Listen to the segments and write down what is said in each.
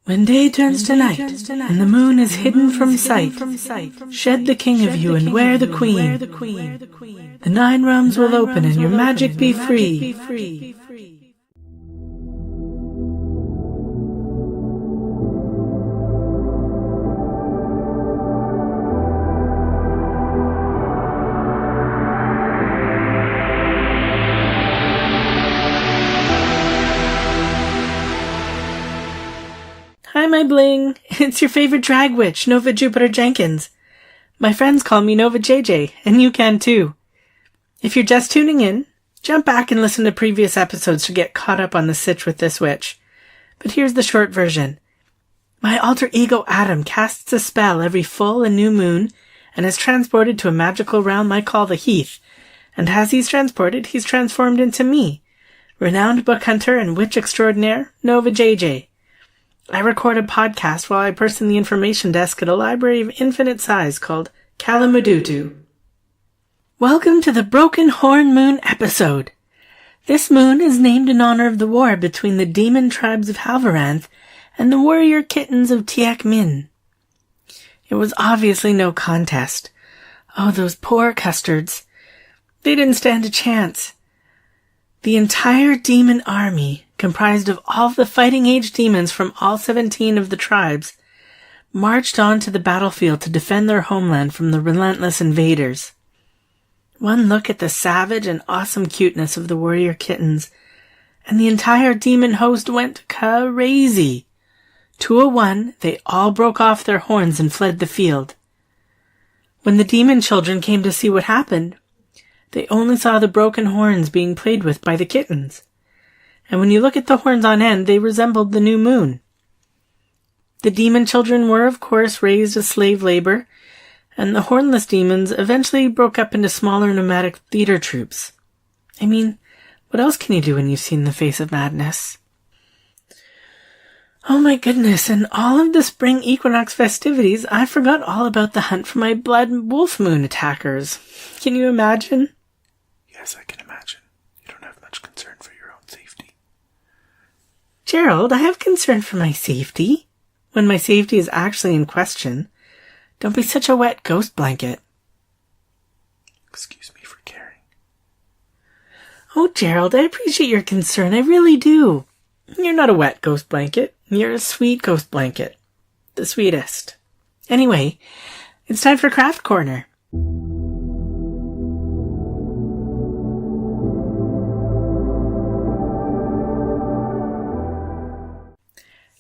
When day turns to night, and the moon is hidden from sight, shed the king of you and wear the queen. The 9 realms will open and your magic be free. Hi, my bling. It's your favorite drag witch, Nova Jupiter Jenkins. My friends call me Nova JJ, and you can too. If you're just tuning in, jump back and listen to previous episodes to get caught up on the sitch with this witch. But here's the short version. My alter ego Adam casts a spell every full and new moon and is transported to a magical realm I call the Heath. And as he's transported, he's transformed into me, renowned book hunter and witch extraordinaire, Nova JJ. I record a podcast while I person the information desk at a library of infinite size called Kalamadutu. Welcome to the Broken Horn Moon episode. This moon is named in honor of the war between the demon tribes of Halvaranth and the warrior kittens of Tiak Min. It was obviously no contest. Oh, those poor custards. They didn't stand a chance. The entire demon army, comprised of all the fighting-age demons from all 17 of the tribes, marched on to the battlefield to defend their homeland from the relentless invaders. One look at the savage and awesome cuteness of the warrior kittens, and the entire demon host went crazy. 201, they all broke off their horns and fled the field. When the demon children came to see what happened, they only saw the broken horns being played with by the kittens. And when you look at the horns on end, they resembled the new moon. The demon children were, of course, raised as slave labor, and the hornless demons eventually broke up into smaller nomadic theater troupes. I mean, what else can you do when you've seen the face of madness? Oh my goodness, in all of the spring equinox festivities, I forgot all about the hunt for my blood wolf moon attackers. Can you imagine? Yes, I can imagine. You don't have much concern for your own safety. Gerald, I have concern for my safety. When my safety is actually in question. Don't be such a wet ghost blanket. Excuse me for caring. Oh, Gerald, I appreciate your concern. I really do. You're not a wet ghost blanket. You're a sweet ghost blanket. The sweetest. Anyway, it's time for Craft Corner.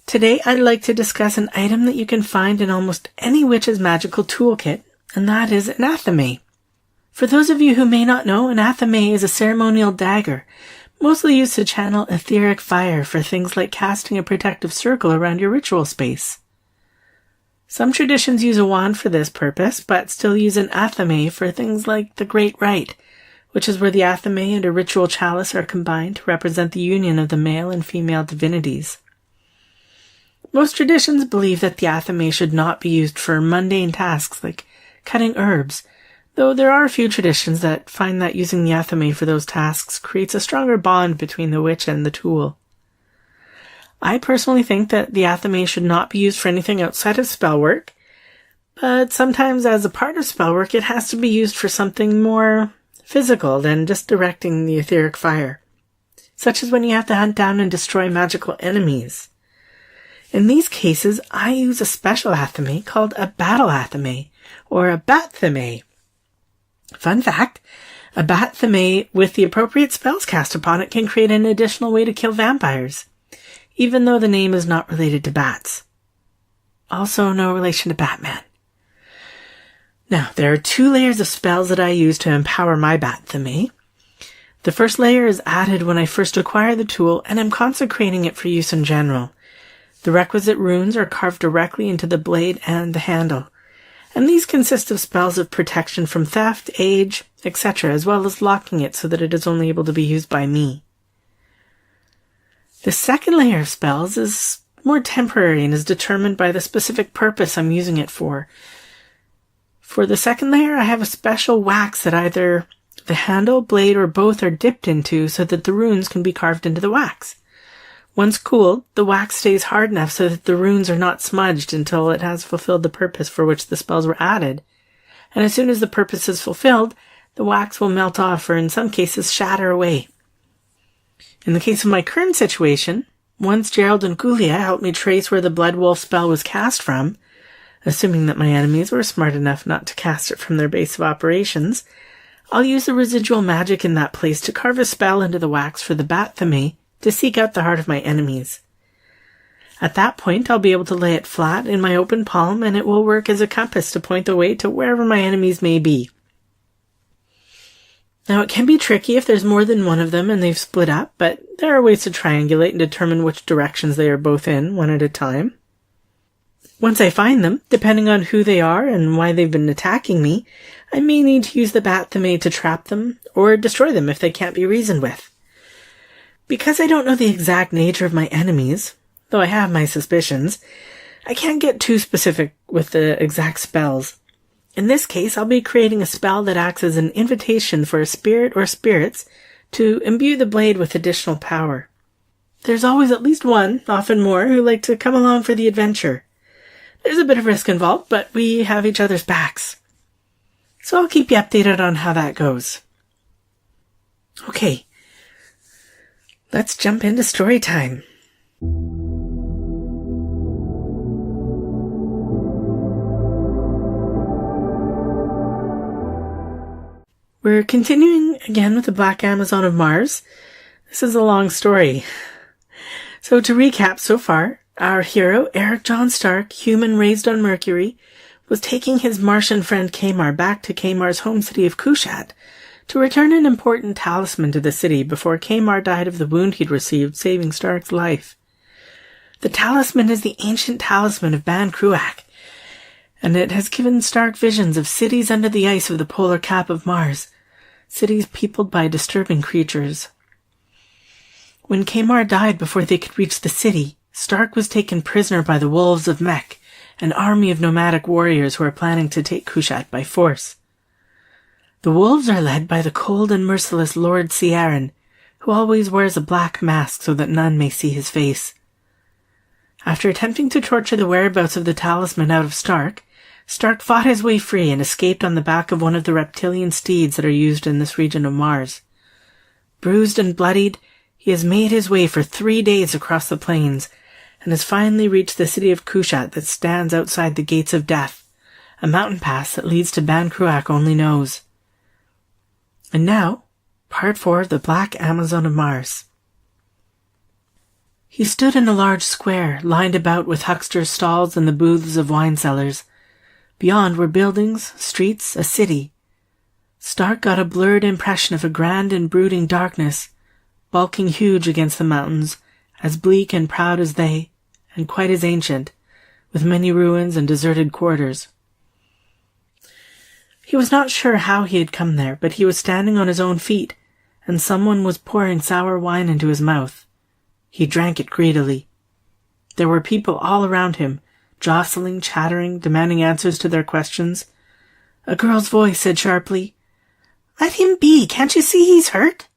Today, I'd like to discuss an item that you can find in almost any witch's magical toolkit, and that is an athame. For those of you who may not know, an athame is a ceremonial dagger, mostly used to channel etheric fire for things like casting a protective circle around your ritual space. Some traditions use a wand for this purpose, but still use an athame for things like the Great Rite, which is where the athame and a ritual chalice are combined to represent the union of the male and female divinities. Most traditions believe that the athame should not be used for mundane tasks like cutting herbs, though there are a few traditions that find that using the athame for those tasks creates a stronger bond between the witch and the tool. I personally think that the athame should not be used for anything outside of spellwork, but sometimes as a part of spellwork it has to be used for something more physical than just directing the etheric fire, such as when you have to hunt down and destroy magical enemies. In these cases, I use a special athame called a battle athame, or a bat-thame. Fun fact, a bat-thame with the appropriate spells cast upon it can create an additional way to kill vampires, even though the name is not related to bats. Also, no relation to Batman. Now, there are 2 layers of spells that I use to empower my bat-thame. The first layer is added when I first acquire the tool, and I'm consecrating it for use in general. The requisite runes are carved directly into the blade and the handle, and these consist of spells of protection from theft, age, etc., as well as locking it so that it is only able to be used by me. The second layer of spells is more temporary and is determined by the specific purpose I'm using it for. For the second layer, I have a special wax that either the handle, blade, or both are dipped into so that the runes can be carved into the wax. Once cooled, the wax stays hard enough so that the runes are not smudged until it has fulfilled the purpose for which the spells were added. And as soon as the purpose is fulfilled, the wax will melt off or in some cases shatter away. In the case of my current situation, once Gerald and Gulia helped me trace where the Blood Wolf spell was cast from, assuming that my enemies were smart enough not to cast it from their base of operations, I'll use the residual magic in that place to carve a spell into the wax for the Bat-Thame to seek out the heart of my enemies. At that point, I'll be able to lay it flat in my open palm, and it will work as a compass to point the way to wherever my enemies may be. Now, it can be tricky if there's more than one of them and they've split up, but there are ways to triangulate and determine which directions they are both in, one at a time. Once I find them, depending on who they are and why they've been attacking me, I may need to use the Bat-Thame to trap them, or destroy them if they can't be reasoned with. Because I don't know the exact nature of my enemies, though I have my suspicions, I can't get too specific with the exact spells. In this case, I'll be creating a spell that acts as an invitation for a spirit or spirits to imbue the blade with additional power. There's always at least one, often more, who like to come along for the adventure. There's a bit of risk involved, but we have each other's backs. So I'll keep you updated on how that goes. Okay, let's jump into story time. We're continuing again with the Black Amazon of Mars. This is a long story. So to recap so far, our hero, Eric John Stark, human raised on Mercury, was taking his Martian friend Kamar back to Kamar's home city of Kushat to return an important talisman to the city before Kamar died of the wound he'd received saving Stark's life. The talisman is the ancient talisman of Ban Cruach, and it has given Stark visions of cities under the ice of the polar cap of Mars, cities peopled by disturbing creatures. When Kamar died before they could reach the city, Stark was taken prisoner by the Wolves of Mech, an army of nomadic warriors who are planning to take Kushat by force. The wolves are led by the cold and merciless Lord Ciaran, who always wears a black mask so that none may see his face. After attempting to torture the whereabouts of the talisman out of Stark, Stark fought his way free and escaped on the back of one of the reptilian steeds that are used in this region of Mars. Bruised and bloodied, he has made his way for 3 days across the plains, and has finally reached the city of Kushat that stands outside the Gates of Death, a mountain pass that leads to Ban Cruach only knows. And now, Part 4 of the Black Amazon of Mars. He stood in a large square, lined about with hucksters' stalls and the booths of wine sellers. Beyond were buildings, streets, a city. Stark got a blurred impression of a grand and brooding darkness, bulking huge against the mountains, as bleak and proud as they, and quite as ancient, with many ruins and deserted quarters. He was not sure how he had come there, but he was standing on his own feet, and someone was pouring sour wine into his mouth. He drank it greedily. There were people all around him, jostling, chattering, demanding answers to their questions. A girl's voice said sharply, "Let him be, can't you see he's hurt?"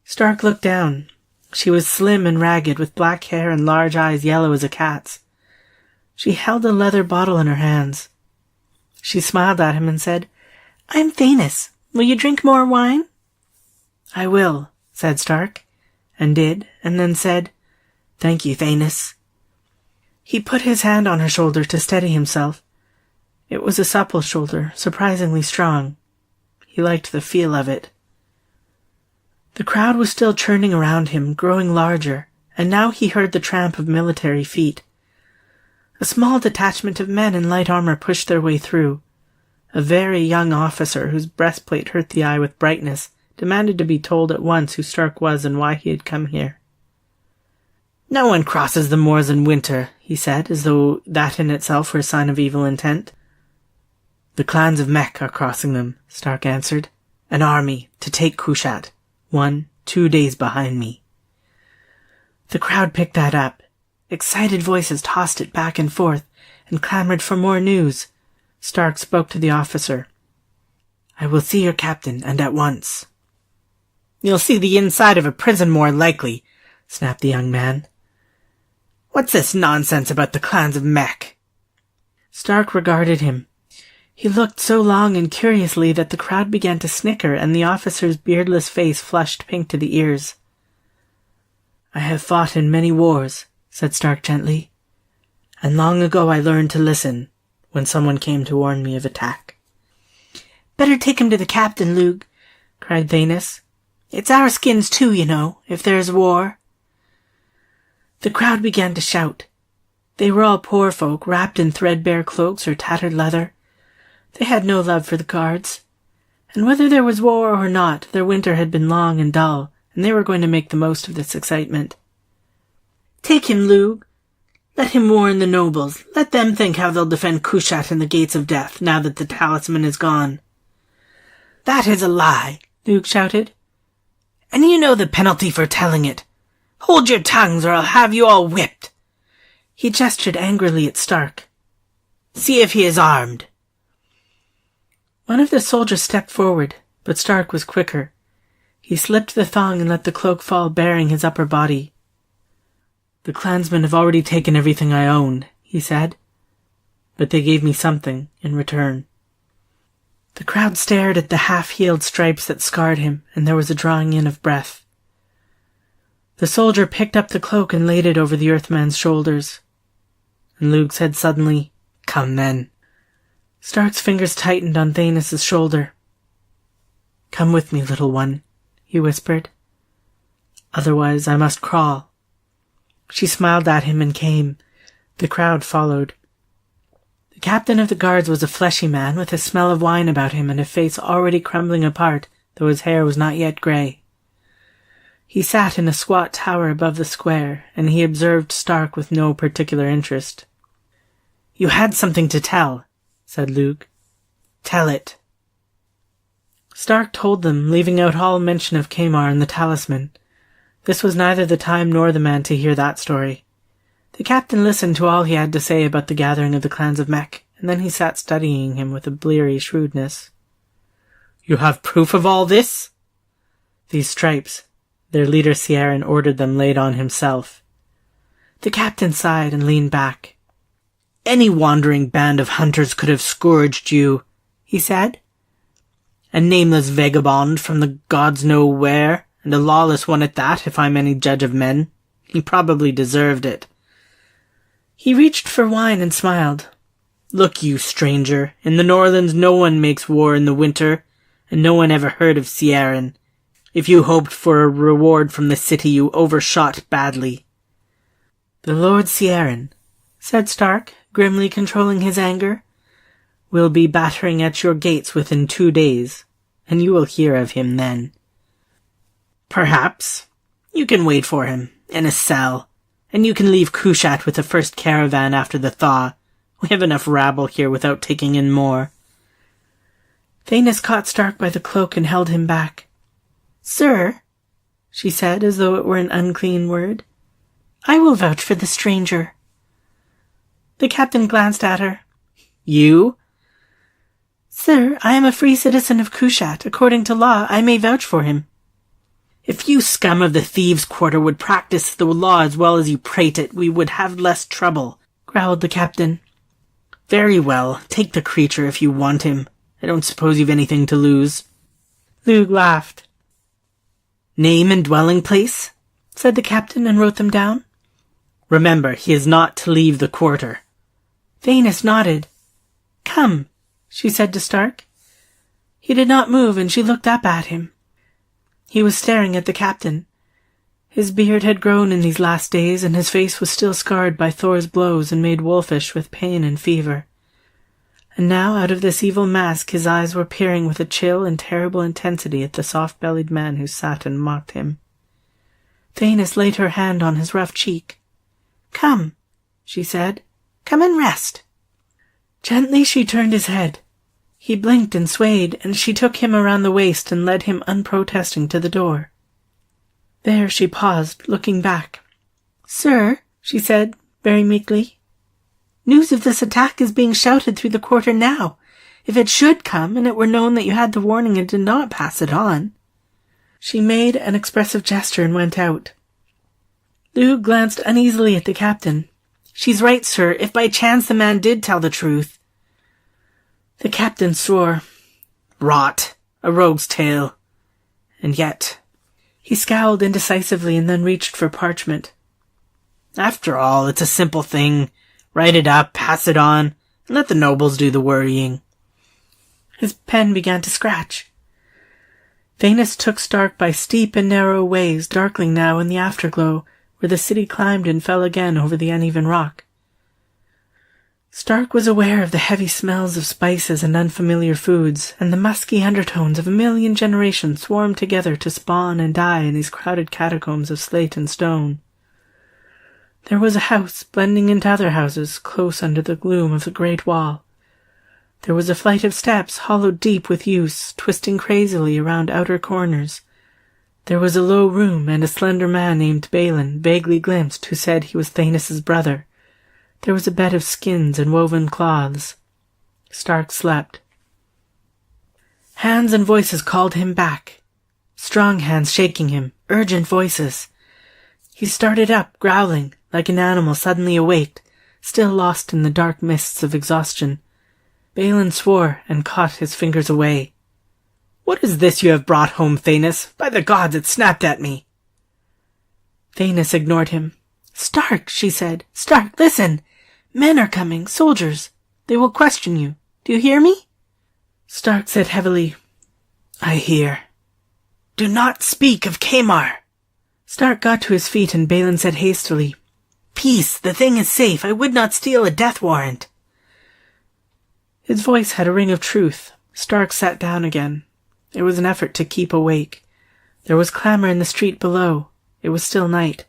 Stark looked down. She was slim and ragged, with black hair and large eyes yellow as a cat's. She held a leather bottle in her hands. She smiled at him and said, "I'm Thanis. Will you drink more wine?" "I will," said Stark, and did, and then said, "Thank you, Thanis." He put his hand on her shoulder to steady himself. It was a supple shoulder, surprisingly strong. He liked the feel of it. The crowd was still churning around him, growing larger, and now he heard the tramp of military feet. A small detachment of men in light armor pushed their way through. A very young officer, whose breastplate hurt the eye with brightness, demanded to be told at once who Stark was and why he had come here. "No one crosses the moors in winter," he said, as though that in itself were a sign of evil intent. "The clans of Mech are crossing them," Stark answered. "An army to take Kushat. 1-2 days behind me." The crowd picked that up. Excited voices tossed it back and forth and clamored for more news. Stark spoke to the officer. "I will see your captain, and at once." "You'll see the inside of a prison more likely," snapped the young man. "What's this nonsense about the clans of Mech?" Stark regarded him. He looked so long and curiously that the crowd began to snicker and the officer's beardless face flushed pink to the ears. "I have fought in many wars," said Stark gently, "and long ago I learned to listen when someone came to warn me of attack." "Better take him to the captain, Luke," cried Thanos. "It's our skins too, you know, if there's war." The crowd began to shout. They were all poor folk, wrapped in threadbare cloaks or tattered leather. They had no love for the guards. And whether there was war or not, their winter had been long and dull, and they were going to make the most of this excitement. "Take him, Luke. Let him warn the nobles. Let them think how they'll defend Kushat and the gates of death, now that the talisman is gone." "That is a lie," Luke shouted. "And you know the penalty for telling it. Hold your tongues, or I'll have you all whipped." He gestured angrily at Stark. "See if he is armed." One of the soldiers stepped forward, but Stark was quicker. He slipped the thong and let the cloak fall, baring his upper body. "The clansmen have already taken everything I owned," he said, "but they gave me something in return." The crowd stared at the half-healed stripes that scarred him, and there was a drawing in of breath. The soldier picked up the cloak and laid it over the Earthman's shoulders. And Luke said suddenly, "Come then." Stark's fingers tightened on Thanos' shoulder. "Come with me, little one," he whispered. "Otherwise I must crawl." She smiled at him and came. The crowd followed. The captain of the guards was a fleshy man with a smell of wine about him and a face already crumbling apart, though his hair was not yet grey. He sat in a squat tower above the square, and he observed Stark with no particular interest. "You had something to tell," said Luke. "Tell it." Stark told them, leaving out all mention of Kamar and the talisman. This was neither the time nor the man to hear that story. The captain listened to all he had to say about the gathering of the clans of Mech, and then he sat studying him with a bleary shrewdness. "You have proof of all this?" "These stripes. Their leader Sieran ordered them laid on himself." The captain sighed and leaned back. "Any wandering band of hunters could have scourged you," he said. "A nameless vagabond from the gods know where, and a lawless one at that, if I'm any judge of men. He probably deserved it." He reached for wine and smiled. "Look you, stranger, in the Northlands no one makes war in the winter, and no one ever heard of Sieran. If you hoped for a reward from the city, you overshot badly." "The Lord Sieran," said Stark, grimly controlling his anger, "will be battering at your gates within 2 days, and you will hear of him then." "Perhaps. You can wait for him, in a cell, and you can leave Kushat with the first caravan after the thaw. We have enough rabble here without taking in more." Thanos caught Stark by the cloak and held him back. "Sir," she said, as though it were an unclean word, "I will vouch for the stranger." The captain glanced at her. "You?" "Sir, I am a free citizen of Kushat. According to law, I may vouch for him." "If you scum of the thieves' quarter would practice the law as well as you prate it, we would have less trouble," growled the captain. "Very well, take the creature if you want him. I don't suppose you've anything to lose." Luke laughed. "Name and dwelling place?" said the captain, and wrote them down. "Remember, he is not to leave the quarter." Thanos nodded. "Come," she said to Stark. He did not move, and she looked up at him. He was staring at the captain. His beard had grown in these last days, and his face was still scarred by Thor's blows and made wolfish with pain and fever. And now, out of this evil mask, his eyes were peering with a chill and terrible intensity at the soft-bellied man who sat and mocked him. Thanos laid her hand on his rough cheek. "Come," she said. "Come and rest." Gently she turned his head. He blinked and swayed, and she took him around the waist and led him unprotesting to the door. There she paused, looking back. "Sir," she said, very meekly, "news of this attack is being shouted through the quarter now. If it should come, and it were known that you had the warning and did not pass it on." She made an expressive gesture and went out. Lugh glanced uneasily at the captain. "She's right, sir, if by chance the man did tell the truth." The captain swore. "Rot! A rogue's tale. And yet—" He scowled indecisively and then reached for parchment. "After all, it's a simple thing. Write it up, pass it on, and let the nobles do the worrying." His pen began to scratch. Thanis took Stark by steep and narrow ways, darkling now in the afterglow, where the city climbed and fell again over the uneven rock. Stark was aware of the heavy smells of spices and unfamiliar foods, and the musky undertones of a million generations swarmed together to spawn and die in these crowded catacombs of slate and stone. There was a house blending into other houses close under the gloom of the great wall. There was a flight of steps hollowed deep with use, twisting crazily around outer corners. There was a low room, and a slender man named Balin, vaguely glimpsed, who said he was Thanis's brother. There was a bed of skins and woven cloths. Stark slept. Hands and voices called him back. Strong hands shaking him, urgent voices. He started up, growling, like an animal suddenly awaked, still lost in the dark mists of exhaustion. Balin swore and caught his fingers away. "What is this you have brought home, Thanis? By the gods, it snapped at me." Thanis ignored him. "Stark," she said. "Stark, listen! Men are coming, soldiers. They will question you. Do you hear me?" Stark said heavily, "I hear. Do not speak of Kamar." Stark got to his feet, and Balin said hastily, "Peace, the thing is safe. I would not steal a death warrant." His voice had a ring of truth. Stark sat down again. It was an effort to keep awake. There was clamor in the street below. It was still night.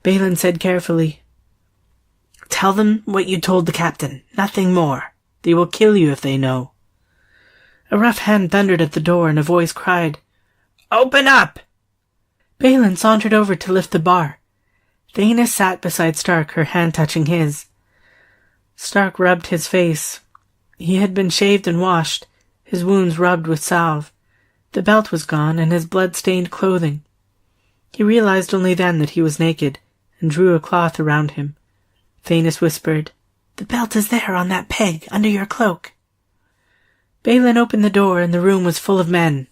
Balin said carefully, "Tell them what you told the captain. Nothing more. They will kill you if they know." A rough hand thundered at the door, and a voice cried, "Open up!" Balin sauntered over to lift the bar. Thanis sat beside Stark, her hand touching his. Stark rubbed his face. He had been shaved and washed, his wounds rubbed with salve. The belt was gone, and his blood-stained clothing. He realized only then that he was naked, and drew a cloth around him. Thanis whispered, "The belt is there on that peg, under your cloak." Balin opened the door, and the room was full of men.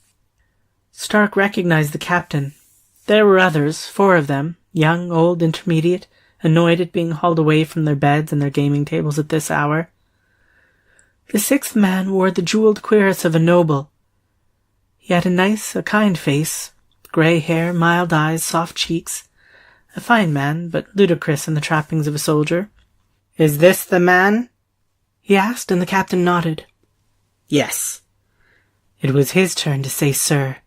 Stark recognized the captain. There were others, 4 of them, young, old, intermediate, annoyed at being hauled away from their beds and their gaming tables at this hour. The 6th man wore the jewelled cuirass of a noble. He had a kind face, grey hair, mild eyes, soft cheeks. A fine man, but ludicrous in the trappings of a soldier. "Is this the man?" he asked, and the captain nodded. "Yes." It was his turn to say sir.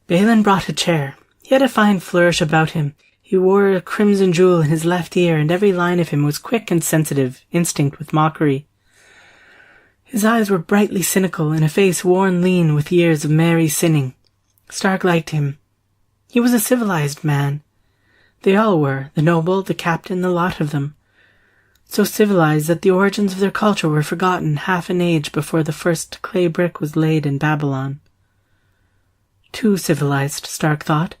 Balin brought a chair. He had a fine flourish about him. He wore a crimson jewel in his left ear, and every line of him was quick and sensitive, instinct with mockery. His eyes were brightly cynical, in a face worn lean with years of merry sinning. Stark liked him. He was a civilized man. They all were, the noble, the captain, the lot of them. So civilized that the origins of their culture were forgotten half an age before the first clay brick was laid in Babylon. Too civilized, Stark thought.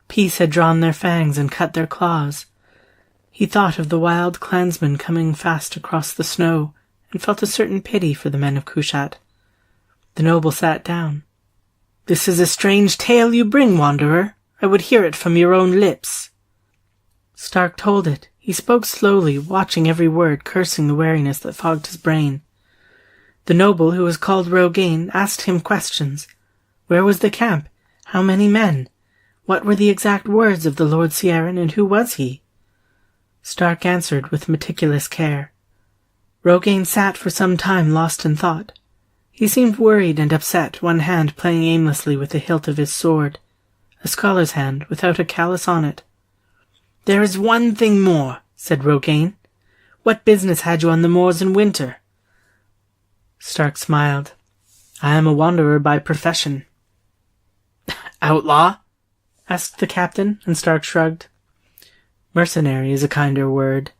Peace had drawn their fangs and cut their claws. He thought of the wild clansmen coming fast across the snow, and felt a certain pity for the men of Kushat. The noble sat down. "This is a strange tale you bring, wanderer. I would hear it from your own lips." Stark told it. He spoke slowly, watching every word, cursing the weariness that fogged his brain. The noble, who was called Rogaine, asked him questions. Where was the camp? How many men? What were the exact words of the Lord Ciaran, and who was he? Stark answered with meticulous care. Rogaine sat for some time lost in thought. He seemed worried and upset, one hand playing aimlessly with the hilt of his sword, a scholar's hand without a callus on it. "There is one thing more," said Rogaine. "What business had you on the moors in winter?" Stark smiled. "I am a wanderer by profession." "Outlaw?" asked the captain, and Stark shrugged. "Mercenary is a kinder word."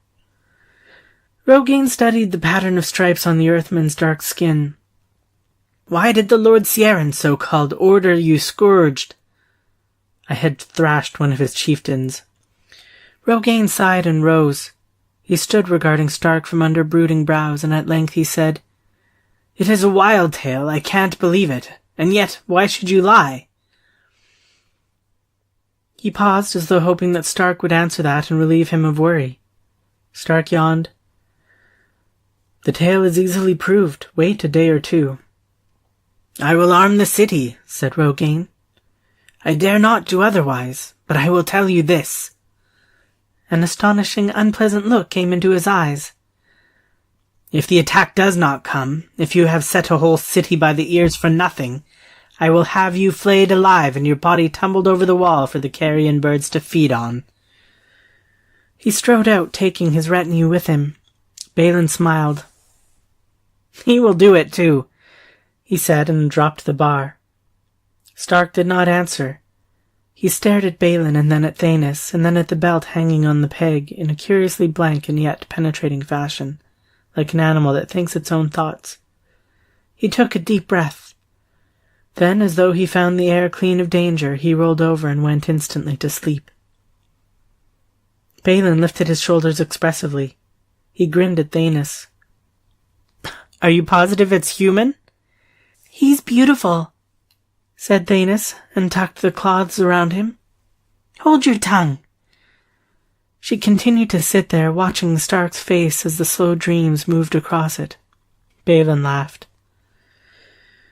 Rogaine studied the pattern of stripes on the earthman's dark skin. "Why did the Lord Ciaran, so-called, order you scourged?" "I had thrashed one of his chieftains." Rogaine sighed and rose. He stood regarding Stark from under brooding brows, and at length he said, "It is a wild tale, I can't believe it, and yet why should you lie?" He paused as though hoping that Stark would answer that and relieve him of worry. Stark yawned. "The tale is easily proved. Wait a day or two." "I will arm the city," said Rogaine. "I dare not do otherwise, but I will tell you this." An astonishing, unpleasant look came into his eyes. "If the attack does not come, if you have set a whole city by the ears for nothing, I will have you flayed alive and your body tumbled over the wall for the carrion birds to feed on." He strode out, taking his retinue with him. Balin smiled. "He will do it too," he said, and dropped the bar. Stark did not answer. He stared at Balin and then at Thanis, and then at the belt hanging on the peg in a curiously blank and yet penetrating fashion, like an animal that thinks its own thoughts. He took a deep breath. Then, as though he found the air clean of danger, he rolled over and went instantly to sleep. Balin lifted his shoulders expressively. He grinned at Thanis. "Are you positive it's human?" "He's beautiful," said Thanis, and tucked the cloths around him. "Hold your tongue." She continued to sit there, watching Stark's face as the slow dreams moved across it. Balin laughed.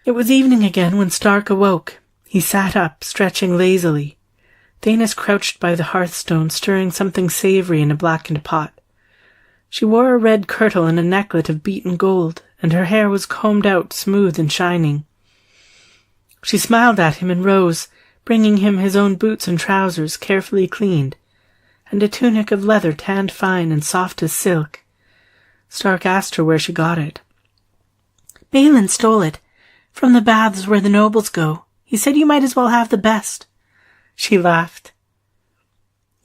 It was evening again when Stark awoke. He sat up, stretching lazily. Thanis crouched by the hearthstone, stirring something savoury in a blackened pot. She wore a red kirtle and a necklet of beaten gold, and her hair was combed out, smooth and shining. She smiled at him and rose, bringing him his own boots and trousers, carefully cleaned, and a tunic of leather tanned fine and soft as silk. Stark asked her where she got it. "Balin stole it, from the baths where the nobles go. He said you might as well have the best." She laughed.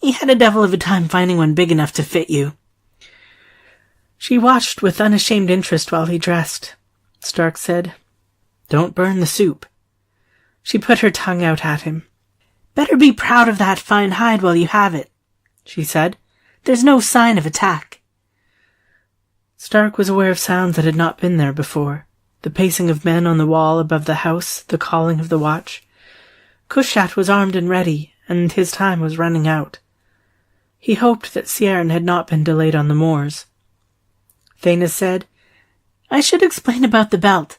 "He had a devil of a time finding one big enough to fit you." She watched with unashamed interest while he dressed. Stark said, "Don't burn the soup." She put her tongue out at him. "Better be proud of that fine hide while you have it," she said. "There's no sign of attack." Stark was aware of sounds that had not been there before. The pacing of men on the wall above the house, the calling of the watch. Kushat was armed and ready, and his time was running out. He hoped that Ciaran had not been delayed on the moors. Thanis said, "I should explain about the belt.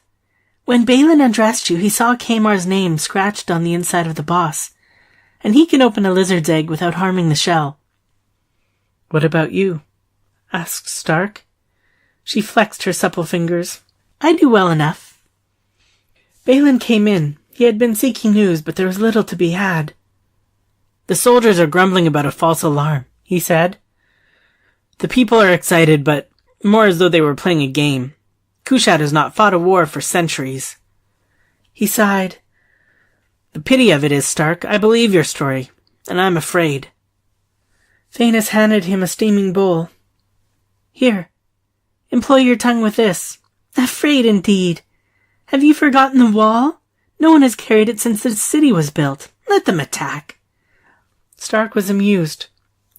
When Balin undressed you, he saw Kamar's name scratched on the inside of the boss, and he can open a lizard's egg without harming the shell." "What about you?" asked Stark. She flexed her supple fingers. "I do well enough." Balin came in. He had been seeking news, but there was little to be had. "The soldiers are grumbling about a false alarm," he said. "The people are excited, but more as though they were playing a game. Kushat has not fought a war for centuries." He sighed. "The pity of it is, Stark, I believe your story, and I'm afraid." Thanis handed him a steaming bowl. "Here, employ your tongue with this. Afraid indeed. Have you forgotten the wall? No one has carried it since the city was built. Let them attack." Stark was amused.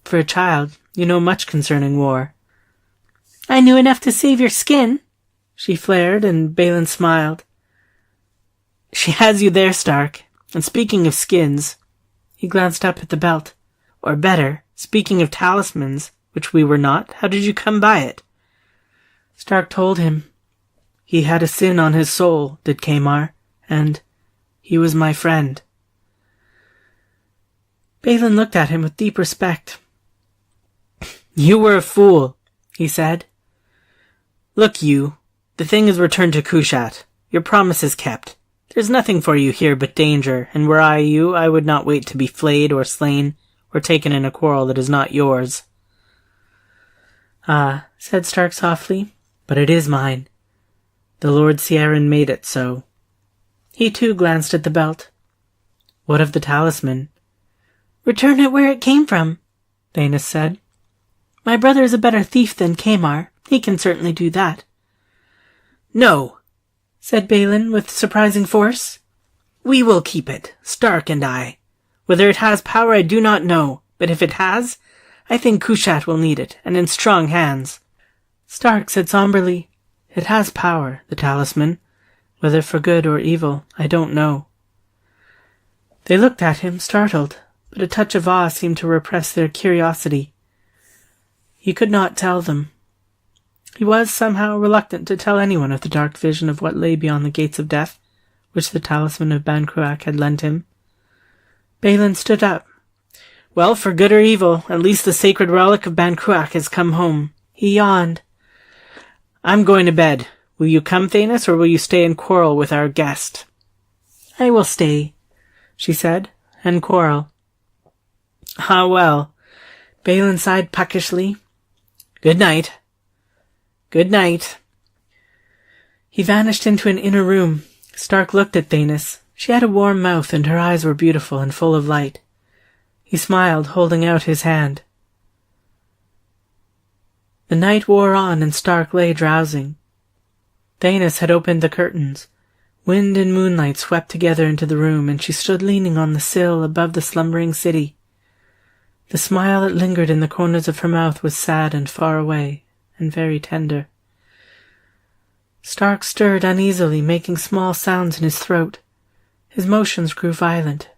"For a child, you know much concerning war." "I knew enough to save your skin," she flared, and Balin smiled. "She has you there, Stark. And speaking of skins," he glanced up at the belt. "Or better, speaking of talismans, which we were not, how did you come by it?" Stark told him. He had a sin on his soul, did Kamar, and he was my friend. Balin looked at him with deep respect. "You were a fool," he said. "Look, you, the thing is returned to Kushat. Your promise is kept. There's nothing for you here but danger, and were I you, I would not wait to be flayed or slain, or taken in a quarrel that is not yours." "Ah," said Stark softly, "but it is mine. The Lord Ciaran made it so." He too glanced at the belt. "What of the talisman?" "Return it where it came from," Thanis said. "My brother is a better thief than Kamar. He can certainly do that." "No," said Balin with surprising force. "We will keep it, Stark and I. Whether it has power I do not know, but if it has, I think Kushat will need it, and in strong hands. Stark said somberly, "It has power, the talisman. Whether for good or evil, I don't know." They looked at him, startled, but a touch of awe seemed to repress their curiosity. He could not tell them. He was somehow reluctant to tell anyone of the dark vision of what lay beyond the gates of death, which the talisman of Ban-Cruach had lent him. Balin stood up. "Well, for good or evil, at least the sacred relic of Ban-Cruach has come home." He yawned. "I'm going to bed. Will you come, Thanos, or will you stay and quarrel with our guest?" "I will stay," she said, "and quarrel." "Ah, well." Balin sighed puckishly. "Good night." "Good night." He vanished into an inner room. Stark looked at Thanos. She had a warm mouth, and her eyes were beautiful and full of light. He smiled, holding out his hand. The night wore on, and Stark lay drowsing. Thanos had opened the curtains. Wind and moonlight swept together into the room, and she stood leaning on the sill above the slumbering city. The smile that lingered in the corners of her mouth was sad and far away, and very tender. Stark stirred uneasily, making small sounds in his throat. His motions grew violent.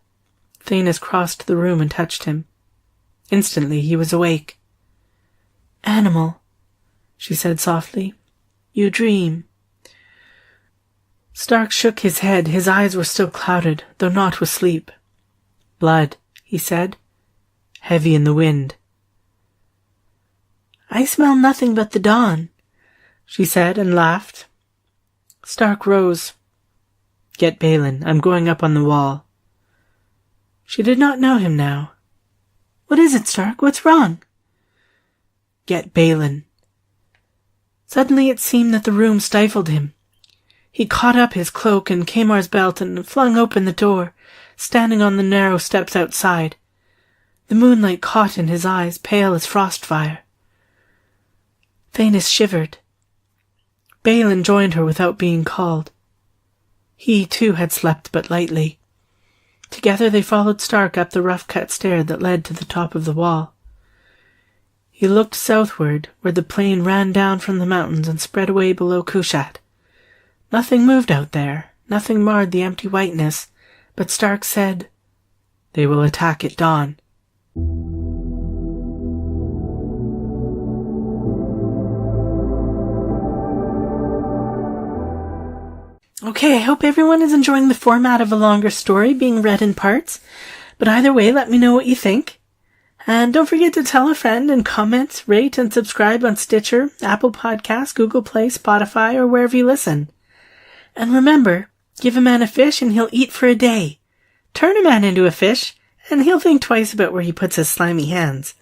Thanos crossed the room and touched him. Instantly he was awake. "Animal," she said softly, "you dream." Stark shook his head. His eyes were still clouded, though not with sleep. "Blood," he said, "heavy in the wind." "I smell nothing but the dawn," she said, and laughed. Stark rose. "Get Balin. I'm going up on the wall." She did not know him now. "What is it, Stark? What's wrong?" "Get Balin." Suddenly it seemed that the room stifled him. He caught up his cloak and Kamar's belt and flung open the door, standing on the narrow steps outside. The moonlight caught in his eyes, pale as frost fire. Thanos shivered. Balin joined her without being called. He, too, had slept but lightly. Together they followed Stark up the rough-cut stair that led to the top of the wall. He looked southward, where the plain ran down from the mountains and spread away below Kushat. Nothing moved out there, nothing marred the empty whiteness, but Stark said, "They will attack at dawn." Okay, I hope everyone is enjoying the format of a longer story being read in parts, but either way, let me know what you think. And don't forget to tell a friend and comment, rate, and subscribe on Stitcher, Apple Podcasts, Google Play, Spotify, or wherever you listen. And remember, give a man a fish and he'll eat for a day. Turn a man into a fish and he'll think twice about where he puts his slimy hands.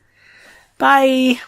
Bye!